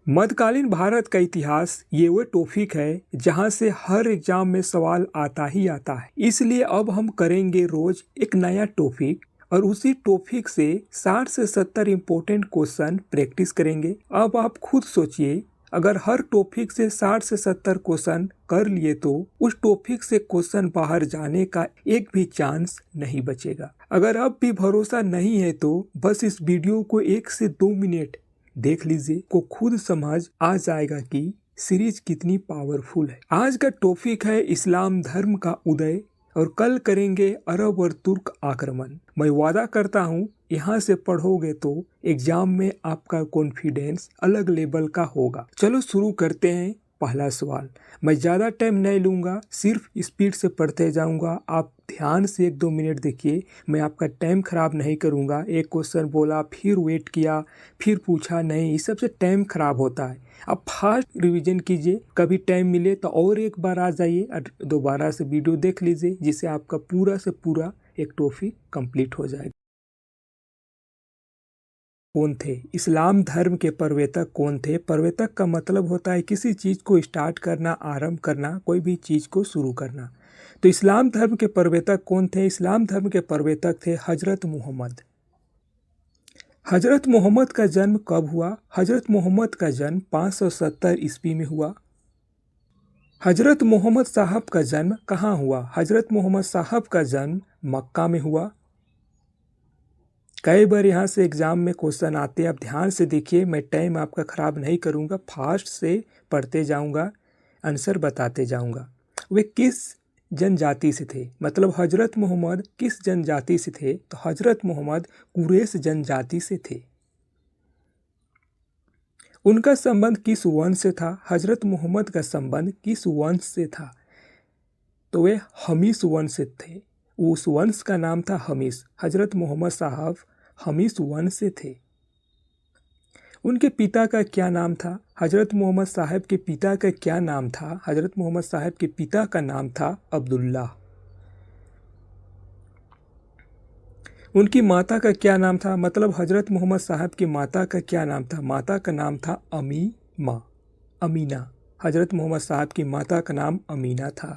मध्यकालीन भारत का इतिहास ये वो टॉपिक है जहाँ से हर एग्जाम में सवाल आता ही आता है। इसलिए अब हम करेंगे रोज एक नया टॉपिक और उसी टॉपिक से 60 से 70 इम्पोर्टेंट क्वेश्चन प्रैक्टिस करेंगे। अब आप खुद सोचिए, अगर हर टॉपिक से 60 से 70 क्वेश्चन कर लिए तो उस टॉपिक से क्वेश्चन बाहर जाने का एक भी चांस नहीं बचेगा। अगर अब भी भरोसा नहीं है तो बस इस वीडियो को 1 से 2 मिनट देख लीजिए, को खुद समझ आ जाएगा कि सीरीज कितनी पावरफुल है। आज का टॉपिक है इस्लाम धर्म का उदय और कल करेंगे अरब और तुर्क आक्रमण। मैं वादा करता हूँ यहाँ से पढ़ोगे तो एग्जाम में आपका कॉन्फिडेंस अलग लेवल का होगा। चलो शुरू करते हैं। पहला सवाल, मैं ज़्यादा टाइम नहीं लूँगा, सिर्फ स्पीड से पढ़ते जाऊँगा। आप ध्यान से 1-2 मिनट देखिए, मैं आपका टाइम ख़राब नहीं करूँगा। एक क्वेश्चन बोला, फिर वेट किया, फिर पूछा, नहीं, इस सबसे टाइम ख़राब होता है। आप फास्ट रिवीजन कीजिए, कभी टाइम मिले तो और एक बार आ जाइए और दोबारा से वीडियो देख लीजिए, जिससे आपका पूरा से पूरा एक टॉपिक कंप्लीट हो जाएगा। कौन थे इस्लाम धर्म के प्रवर्तक? कौन थे? प्रवर्तक का मतलब होता है किसी चीज़ को स्टार्ट करना, आरंभ करना, कोई भी चीज़ को शुरू करना। तो इस्लाम धर्म के प्रवर्तक कौन थे? इस्लाम धर्म के प्रवर्तक थे हजरत मोहम्मद। हजरत मोहम्मद का जन्म कब हुआ? हजरत मोहम्मद का जन्म 570 ईस्वी में हुआ। हजरत मोहम्मद साहब का जन्म कहाँ हुआ? हजरत मोहम्मद साहब का जन्म मक्का में हुआ। कई बार यहाँ से एग्जाम में क्वेश्चन आते हैं, आप ध्यान से देखिए, मैं टाइम आपका ख़राब नहीं करूँगा, फास्ट से पढ़ते जाऊँगा, आंसर बताते जाऊँगा। वे किस जनजाति से थे? मतलब हजरत मोहम्मद किस जनजाति से थे? तो हजरत मोहम्मद कुरैश जनजाति से थे। उनका संबंध किस वंश से था? हजरत मोहम्मद का संबंध किस वंश से था? तो वे हमीस वंश से थे। उस वंश का नाम था हमीस। हजरत मोहम्मद साहब हमीस वंश से थे। उनके पिता का क्या नाम था? हजरत मोहम्मद साहब के पिता का क्या नाम था? हजरत मोहम्मद साहब के पिता का नाम था अब्दुल्लाह। उनकी माता का क्या नाम था? मतलब हजरत मोहम्मद साहब की माता का क्या नाम था? माता का नाम था अमीना। हजरत मोहम्मद साहब की माता का नाम अमीना था।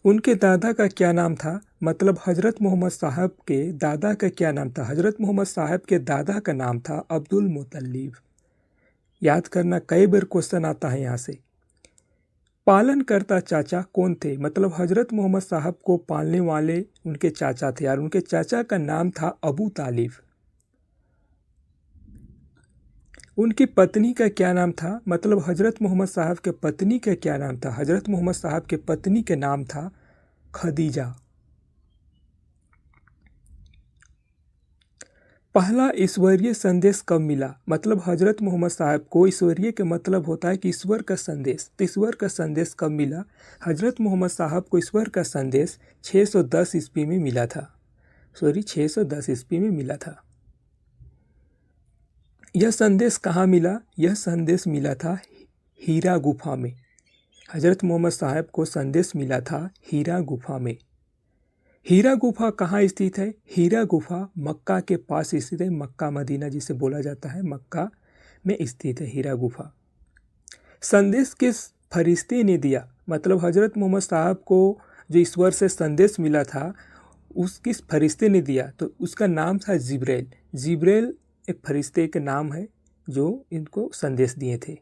उनके दादा का क्या नाम था? मतलब हजरत मोहम्मद साहब के दादा का क्या नाम था? हजरत मोहम्मद साहब के दादा का नाम था अब्दुल मुतल्लिब। याद करना, कई बार क्वेश्चन आता है यहाँ से। पालनकर्ता चाचा कौन थे? मतलब हजरत मोहम्मद साहब को पालने वाले उनके चाचा थे और उनके चाचा का नाम था अबू तालिब। उनकी पत्नी का क्या नाम था? मतलब हजरत मोहम्मद साहब के पत्नी का क्या नाम था? हजरत मोहम्मद साहब के पत्नी के नाम था खदीजा। पहला ईश्वरीय संदेश कब मिला? मतलब हजरत मोहम्मद साहब को ईश्वरीय के मतलब होता है कि ईश्वर का संदेश। तो ईश्वर का संदेश कब मिला? हजरत मोहम्मद साहब को ईश्वर का संदेश 610 ईस्वी में मिला था। 610 ईस्वी में मिला था। यह संदेश कहाँ मिला? यह संदेश मिला था हीरा गुफा में। हजरत मोहम्मद साहब को संदेश मिला था हीरा गुफा में। हीरा गुफा कहाँ स्थित है? हीरा गुफा मक्का के पास स्थित है। मक्का मदीना जिसे बोला जाता है, मक्का में स्थित है हीरा गुफा। संदेश किस फरिश्ते ने दिया? मतलब हजरत मोहम्मद साहब को जो ईश्वर से संदेश मिला था उस किस फरिश्ते ने दिया? तो उसका नाम था जिब्राइल। जिब्राइल एक फरिश्ते का नाम है जो इनको संदेश दिए थे।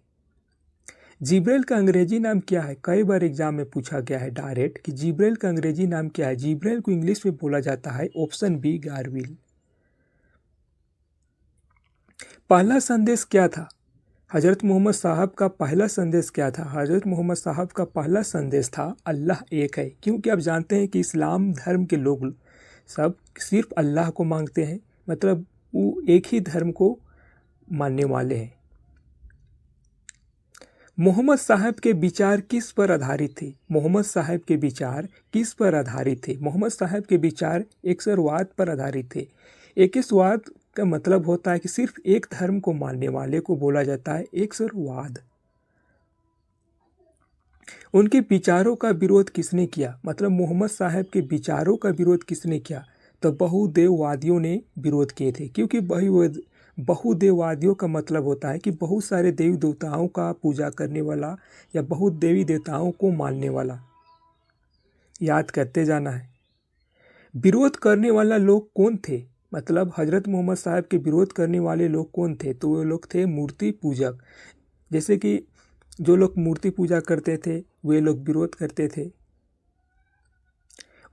जिब्राइल का अंग्रेजी नाम क्या है? कई बार एग्जाम में पूछा गया है डायरेक्ट कि जिब्राइल का अंग्रेजी नाम क्या है। जिब्राइल को इंग्लिश में बोला जाता है ऑप्शन बी, गारविल। पहला संदेश क्या था? हजरत मोहम्मद साहब का पहला संदेश क्या था? हजरत मोहम्मद साहब का पहला संदेश था अल्लाह एक है। क्योंकि आप जानते हैं कि इस्लाम धर्म के लोग सब सिर्फ अल्लाह को मांगते हैं, मतलब वो एक ही धर्म को मानने वाले हैं। मोहम्मद साहब के विचार किस पर आधारित थे? मोहम्मद साहब के विचार किस पर आधारित थे? मोहम्मद साहब के विचार एकस्वरवाद पर आधारित थे। एकस्वरवाद का मतलब होता है कि सिर्फ एक धर्म को मानने वाले को बोला जाता है एकस्वरवाद। उनके विचारों का विरोध किसने किया? मतलब मोहम्मद साहब के विचारों का विरोध किसने किया? तो बहुदेववादियों ने विरोध किए थे, क्योंकि बहुदेववादियों का मतलब होता है कि बहुत सारे देवी देवताओं का पूजा करने वाला या बहुत देवी देवताओं को मानने वाला। याद करते जाना है। विरोध करने वाला लोग कौन थे, मतलब हजरत मोहम्मद साहब के विरोध करने वाले लोग कौन थे, तो वो लोग थे मूर्ति पूजक। जैसे कि जो लोग मूर्ति पूजा करते थे वे लोग विरोध करते थे।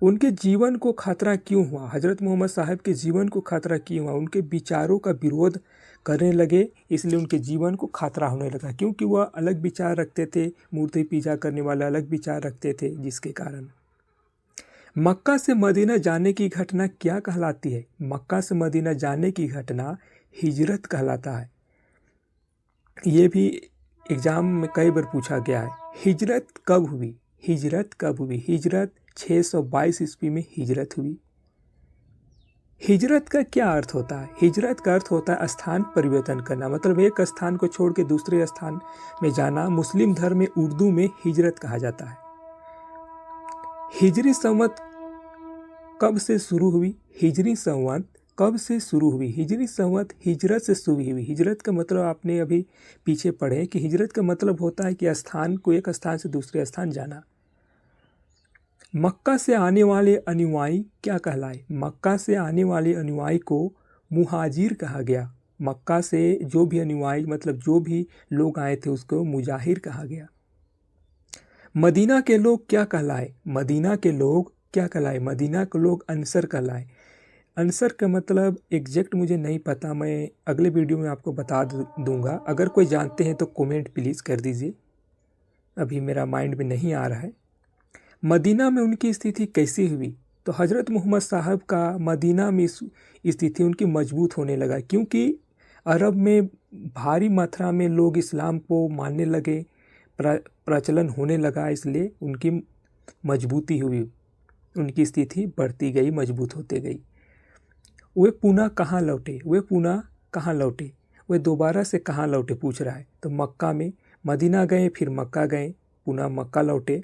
उनके जीवन को खतरा क्यों हुआ, हजरत मोहम्मद साहब के जीवन को खतरा क्यों हुआ, उनके विचारों का विरोध करने लगे इसलिए उनके जीवन को खतरा होने लगा, क्योंकि वह अलग विचार रखते थे, मूर्ति पूजा करने वाले अलग विचार रखते थे, जिसके कारण। मक्का से मदीना जाने की घटना क्या कहलाती है, मक्का से मदीना जाने की घटना हिजरत कहलाता है। ये भी एग्जाम में कई बार पूछा गया है। हिजरत कब हुई, हिजरत कब हुई, हिजरत 622 ईस्वी में हिजरत हुई। हिजरत का क्या अर्थ होता है, हिजरत का अर्थ होता है स्थान परिवर्तन करना, मतलब एक स्थान को छोड़ के दूसरे स्थान में जाना। मुस्लिम धर्म में उर्दू में हिजरत कहा जाता है। हिजरी संवत कब से शुरू हुई, हिजरी संवत कब से शुरू हुई, हिजरी संवत हिजरत से शुरू हुई। हिजरत का मतलब आपने अभी पीछे पढ़े कि हिजरत का मतलब होता है कि स्थान को, एक स्थान से दूसरे स्थान जाना। मक्का से आने वाले अनुयायी क्या कहलाए, मक्का से आने वाले अनुयायी को मुहाजिर कहा गया। मक्का से जो भी अनुयायी मतलब जो भी लोग आए थे उसको मुजाहिर कहा गया। मदीना के लोग क्या कहलाए, मदीना के लोग क्या कहलाए, मदीना के लोग अंसर कहलाए। अंसर का मतलब एग्जैक्ट मुझे नहीं पता, मैं अगले वीडियो में आपको बता दूंगा। अगर कोई जानते हैं तो कमेंट प्लीज़ कर दीजिए, अभी मेरा माइंड में नहीं आ रहा है। मदीना में उनकी स्थिति कैसी हुई, तो हज़रत मोहम्मद साहब का मदीना में स्थिति उनकी मजबूत होने लगा, क्योंकि अरब में भारी मात्रा में लोग इस्लाम को मानने लगे, प्रचलन होने लगा, इसलिए उनकी मजबूती हुई, उनकी स्थिति बढ़ती गई, मजबूत होते गई। वे पुनः कहाँ लौटे, वे पुनः कहाँ लौटे, वे दोबारा से कहाँ लौटे पूछ रहा है। तो मक्का में, मदीना गए, फिर मक्का गए, पुनः मक्का लौटे।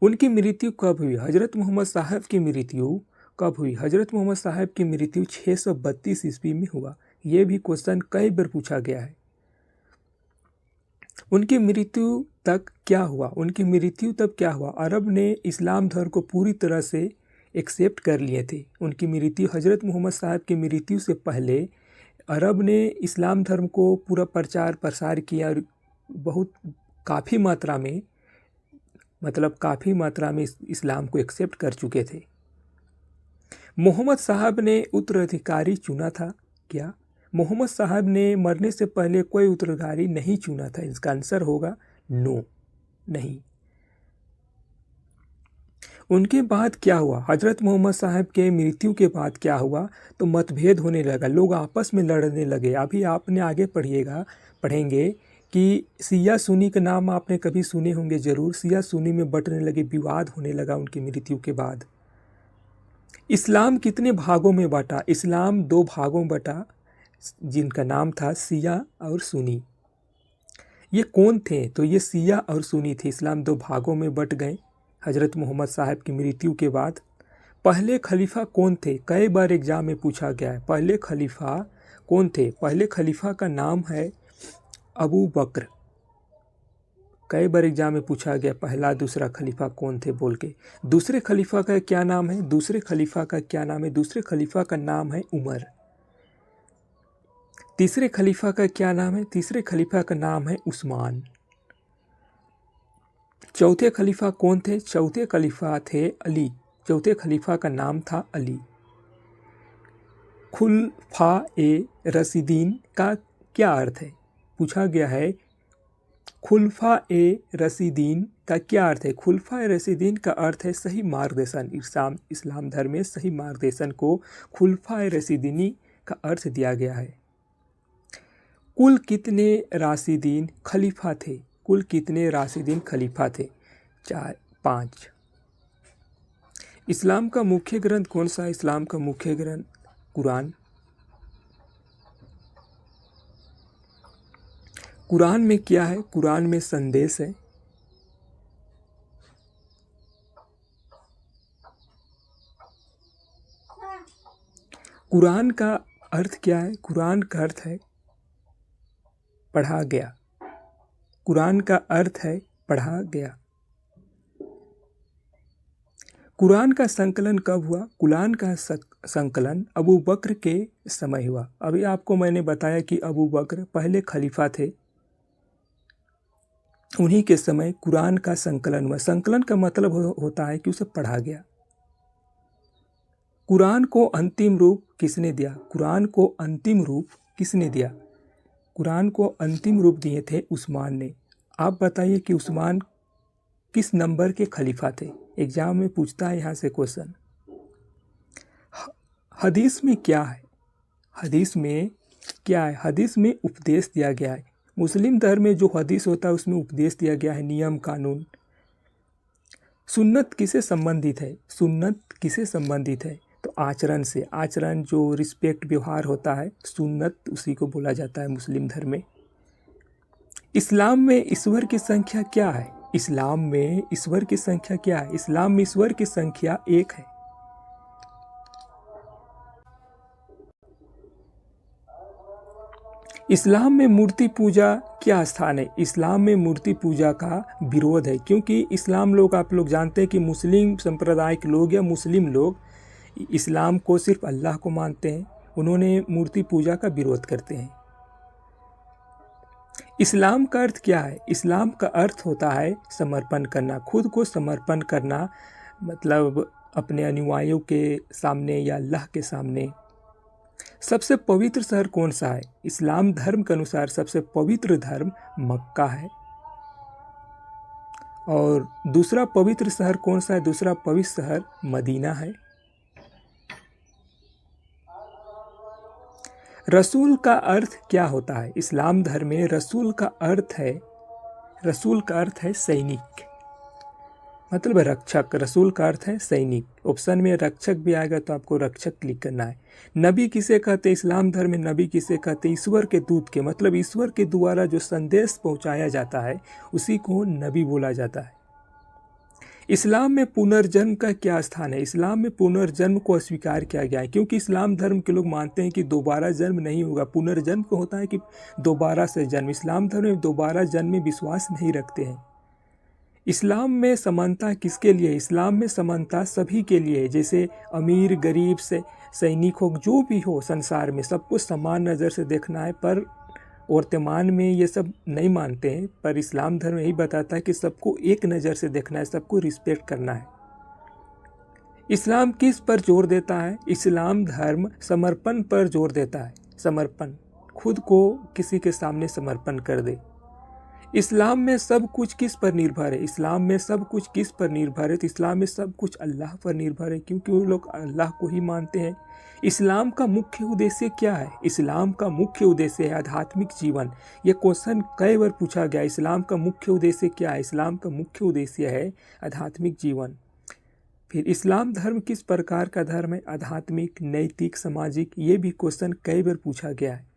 उनकी मृत्यु कब हुई, हज़रत मोहम्मद साहब की मृत्यु कब हुई, हज़रत मोहम्मद साहब की मृत्यु 632 ईस्वी में हुआ। ये भी क्वेश्चन कई बार पूछा गया है। उनकी मृत्यु तक क्या हुआ, उनकी मृत्यु तब क्या हुआ, अरब ने इस्लाम धर्म को पूरी तरह से एक्सेप्ट कर लिए थे। उनकी मृत्यु, हज़रत मोहम्मद साहब की मृत्यु से पहले अरब ने इस्लाम धर्म को पूरा प्रचार प्रसार किया और बहुत काफ़ी मात्रा में, मतलब काफ़ी मात्रा में इस्लाम को एक्सेप्ट कर चुके थे। मोहम्मद साहब ने उत्तराधिकारी चुना था क्या, मोहम्मद साहब ने मरने से पहले कोई उत्तराधिकारी नहीं चुना था। इसका आंसर होगा नो, नहीं। उनके बाद क्या हुआ, हज़रत मोहम्मद साहब के मृत्यु के बाद क्या हुआ, तो मतभेद होने लगा, लोग आपस में लड़ने लगे। अभी आपने आगे पढ़ेंगे कि सिया सुन्नी का नाम आपने कभी सुने होंगे ज़रूर, सिया सुन्नी में बंटने लगे, विवाद होने लगा उनकी मृत्यु के बाद। इस्लाम कितने भागों में बटा, इस्लाम 2 भागों में बटा, जिनका नाम था सिया और सुन्नी। ये कौन थे, तो ये सिया और सुन्नी थे। इस्लाम 2 भागों में बट गए हज़रत मोहम्मद साहब की मृत्यु के बाद। पहले खलीफा कौन थे, कई बार एग्जाम में पूछा गया है, पहले खलीफा कौन थे। पहले खलीफा का नाम है अबू बकर। कई बार एग्जाम में पूछा गया पहला दूसरा खलीफा कौन थे बोल के। दूसरे खलीफा का क्या नाम है, दूसरे खलीफा का क्या नाम है, दूसरे खलीफा का नाम है उमर। तीसरे खलीफा का क्या नाम है, तीसरे खलीफा का नाम है उस्मान। चौथे खलीफा कौन थे, चौथे खलीफा थे अली, चौथे खलीफा का नाम था अली। खुलफा ए रशीदीन का क्या अर्थ है, पूछा गया है खुलफा ए रशीदीन का क्या अर्थ है। खुलफा ए रशीदीन का अर्थ है सही मार्गदर्शन। इस्लाम धर्म में सही मार्गदर्शन को खुलफा ए रशीदीनी का अर्थ दिया गया है। कुल कितने राशिदीन खलीफा थे, कुल कितने राशिदीन खलीफा थे, 4 5। इस्लाम का मुख्य ग्रंथ कौन सा है, इस्लाम का मुख्य ग्रंथ कुरान। कुरान में क्या है, कुरान में संदेश है। कुरान का अर्थ क्या है? कुरान का अर्थ है पढ़ा गया। कुरान का अर्थ है पढ़ा गया। कुरान का संकलन कब हुआ? कुरान का संकलन अबू बकर के समय हुआ। अभी आपको मैंने बताया कि अबू बकर पहले खलीफा थे, उन्हीं के समय कुरान का संकलन हुआ। संकलन का मतलब होता है कि उसे पढ़ा गया। कुरान को अंतिम रूप किसने दिया? कुरान को अंतिम रूप किसने दिया? कुरान को अंतिम रूप दिए थे उस्मान ने। आप बताइए कि उस्मान किस नंबर के खलीफा थे? एग्जाम में पूछता है यहाँ से क्वेश्चन। हदीस में क्या है? हदीस में क्या है? हदीस में उपदेश दिया गया है। मुस्लिम धर्म में जो हदीस होता है उसमें उपदेश दिया गया है, नियम कानून। सुन्नत किसे संबंधित है? सुन्नत किसे संबंधित है? तो आचरण से। आचरण जो रिस्पेक्ट व्यवहार होता है, सुन्नत उसी को बोला जाता है मुस्लिम धर्म में। इस्लाम में ईश्वर की संख्या क्या है? इस्लाम में ईश्वर की संख्या क्या है? इस्लाम में ईश्वर की संख्या एक है। इस्लाम में मूर्ति पूजा क्या स्थान है? इस्लाम में मूर्ति पूजा का विरोध है, क्योंकि इस्लाम लोग, आप लोग जानते हैं कि मुस्लिम संप्रदाय के लोग या मुस्लिम लोग इस्लाम को सिर्फ अल्लाह को मानते हैं। उन्होंने मूर्ति पूजा का विरोध करते हैं। इस्लाम का अर्थ क्या है? इस्लाम का अर्थ होता है समर्पण करना, खुद को समर्पण करना, मतलब अपने अनुयायियों के सामने या अल्लाह के सामने। सबसे पवित्र शहर कौन सा है? इस्लाम धर्म के अनुसार सबसे पवित्र धर्म मक्का है। और दूसरा पवित्र शहर कौन सा है? दूसरा पवित्र शहर मदीना है। रसूल का अर्थ क्या होता है? इस्लाम धर्म में रसूल का अर्थ है सैनिक, मतलब रक्षक। रसूल का अर्थ है सैनिक। ऑप्शन में रक्षक भी आएगा तो आपको रक्षक क्लिक करना है। नबी किसे कहते हैं? इस्लाम धर्म में नबी किसे कहते हैं? ईश्वर के दूत के, मतलब ईश्वर के द्वारा जो संदेश पहुंचाया जाता है उसी को नबी बोला जाता है। इस्लाम में पुनर्जन्म का क्या स्थान है? इस्लाम में पुनर्जन्म को अस्वीकार किया गया है, क्योंकि इस्लाम धर्म के लोग मानते हैं कि दोबारा जन्म नहीं होगा। पुनर्जन्म को होता है कि दोबारा से जन्म। इस्लाम धर्म में दोबारा जन्म में विश्वास नहीं रखते हैं। इस्लाम में समानता किसके लिए? इस्लाम में समानता सभी के लिए है। जैसे अमीर गरीब से सैनिक हो, जो भी हो संसार में, सबको समान नज़र से देखना है। पर वर्तमान में ये सब नहीं मानते हैं, पर इस्लाम धर्म यही बताता है कि सबको एक नज़र से देखना है, सबको रिस्पेक्ट करना है। इस्लाम किस पर जोर देता है? इस्लाम धर्म समर्पण पर जोर देता है। समर्पण, खुद को किसी के सामने समर्पण कर दे। इस्लाम में सब कुछ किस पर निर्भर है? इस्लाम में सब कुछ किस पर निर्भर है? तो इस्लाम में सब कुछ अल्लाह पर निर्भर है, क्योंकि वो लोग अल्लाह को ही मानते हैं। इस्लाम का मुख्य उद्देश्य क्या है? इस्लाम का मुख्य उद्देश्य है आध्यात्मिक जीवन। ये क्वेश्चन कई बार पूछा गया, इस्लाम का मुख्य उद्देश्य क्या है? इस्लाम का मुख्य उद्देश्य है आध्यात्मिक जीवन। फिर इस्लाम धर्म किस प्रकार का धर्म है? आध्यात्मिक, नैतिक, सामाजिक, ये भी क्वेश्चन कई बार पूछा गया है।